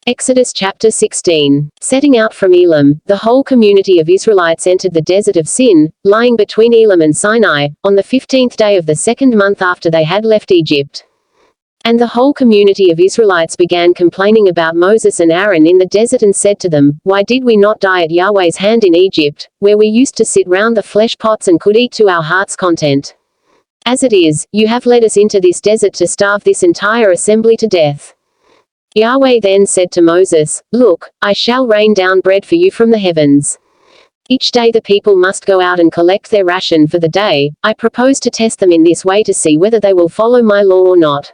Exodus chapter 16. Setting out from Elim, the whole community of Israelites entered the desert of Sin, lying between Elim and Sinai, on the 15th day of the second month after they had left Egypt. And the whole community of Israelites began complaining about Moses and Aaron in the desert and said to them, "Why did we not die at Yahweh's hand in Egypt, where we used to sit round the flesh pots and could eat to our heart's content? As it is, you have led us into this desert to starve this entire assembly to death." Yahweh then said to Moses, "Look, I shall rain down bread for you from the heavens. Each day the people must go out and collect their ration for the day. I propose to test them in this way to see whether they will follow my law or not.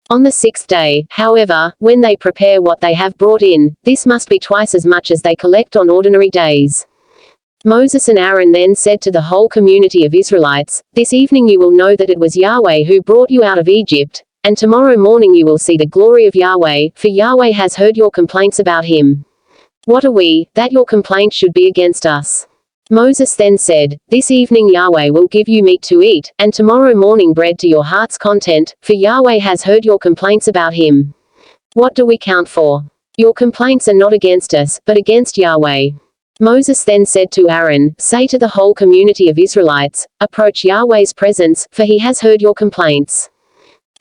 On the sixth day, however, when they prepare what they have brought in, this must be twice as much as they collect on ordinary days." Moses and Aaron then said to the whole community of Israelites, "This evening you will know that it was Yahweh who brought you out of Egypt, and tomorrow morning you will see the glory of Yahweh, for Yahweh has heard your complaints about him. What are we, that your complaint should be against us?" Moses then said, "This evening Yahweh will give you meat to eat, and tomorrow morning bread to your heart's content, for Yahweh has heard your complaints about him. What do we count for? Your complaints are not against us, but against Yahweh." Moses then said to Aaron, "Say to the whole community of Israelites, approach Yahweh's presence, for he has heard your complaints."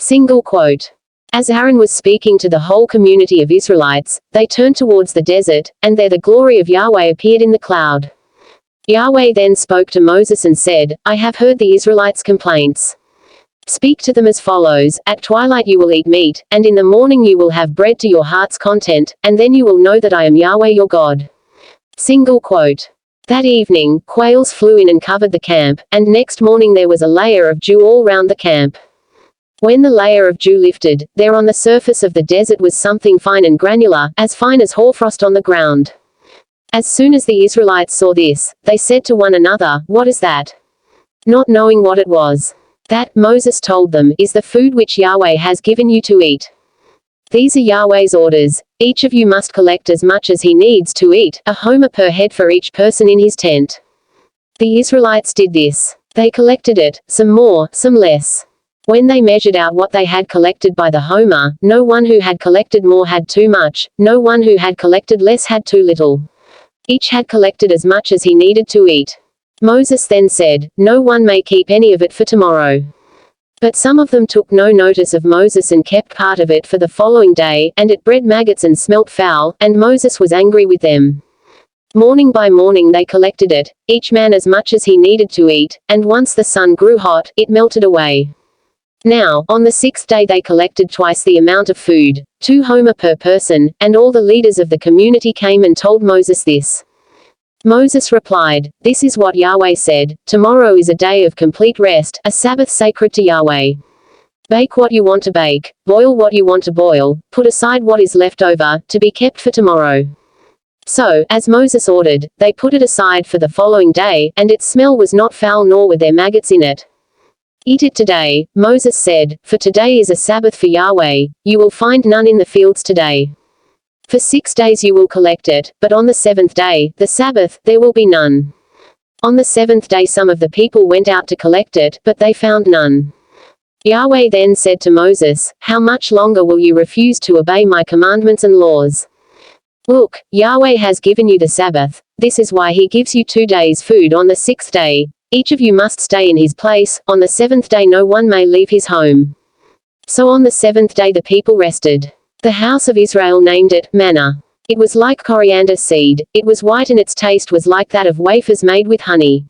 Single quote. As Aaron was speaking to the whole community of Israelites, they turned towards the desert, and there the glory of Yahweh appeared in the cloud. Yahweh then spoke to Moses and said, "I have heard the Israelites' complaints. Speak to them as follows, at twilight you will eat meat, and in the morning you will have bread to your heart's content, and then you will know that I am Yahweh your God." Single quote. That evening, quails flew in and covered the camp, and next morning there was a layer of dew all round the camp. When the layer of dew lifted, there on the surface of the desert was something fine and granular, as fine as hoarfrost on the ground. As soon as the Israelites saw this, they said to one another, "What is that?" Not knowing what it was. That, Moses told them, is the food which Yahweh has given you to eat. These are Yahweh's orders. Each of you must collect as much as he needs to eat, a homer per head for each person in his tent. The Israelites did this. They collected it, some more, some less. When they measured out what they had collected by the homer, no one who had collected more had too much, no one who had collected less had too little. Each had collected as much as he needed to eat. Moses then said, "No one may keep any of it for tomorrow." But some of them took no notice of Moses and kept part of it for the following day, and it bred maggots and smelt foul, and Moses was angry with them. Morning by morning they collected it, each man as much as he needed to eat, and once the sun grew hot, it melted away. Now, on the sixth day they collected twice the amount of food, 2 homer per person, and all the leaders of the community came and told Moses this. Moses replied, "This is what Yahweh said, tomorrow is a day of complete rest, a Sabbath sacred to Yahweh. Bake what you want to bake, boil what you want to boil, put aside what is left over, to be kept for tomorrow." So, as Moses ordered, they put it aside for the following day, and its smell was not foul nor were there maggots in it. "Eat it today," Moses said, "for today is a Sabbath for Yahweh, you will find none in the fields today. For 6 days you will collect it, but on the 7th day, the Sabbath, there will be none." On the 7th day some of the people went out to collect it, but they found none. Yahweh then said to Moses, "How much longer will you refuse to obey my commandments and laws? Look, Yahweh has given you the Sabbath, this is why he gives you 2 days' food on the 6th day. Each of you must stay in his place, on the 7th day no one may leave his home." So on the 7th day the people rested. The house of Israel named it manna. It was like coriander seed, it was white and its taste was like that of wafers made with honey.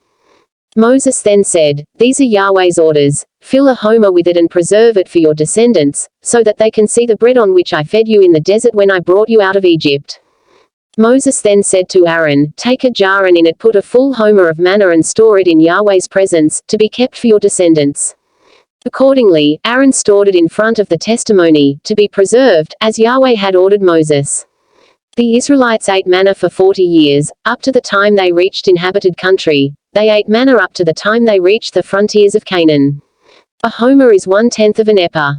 Moses then said, "These are Yahweh's orders, fill a homer with it and preserve it for your descendants, so that they can see the bread on which I fed you in the desert when I brought you out of Egypt." Moses then said to Aaron, "Take a jar and in it put a full homer of manna and store it in Yahweh's presence, to be kept for your descendants." Accordingly, Aaron stored it in front of the testimony, to be preserved, as Yahweh had ordered Moses. The Israelites ate manna for 40 years, up to the time they reached inhabited country. They ate manna up to the time they reached the frontiers of Canaan. A homer is 1/10 of an ephah.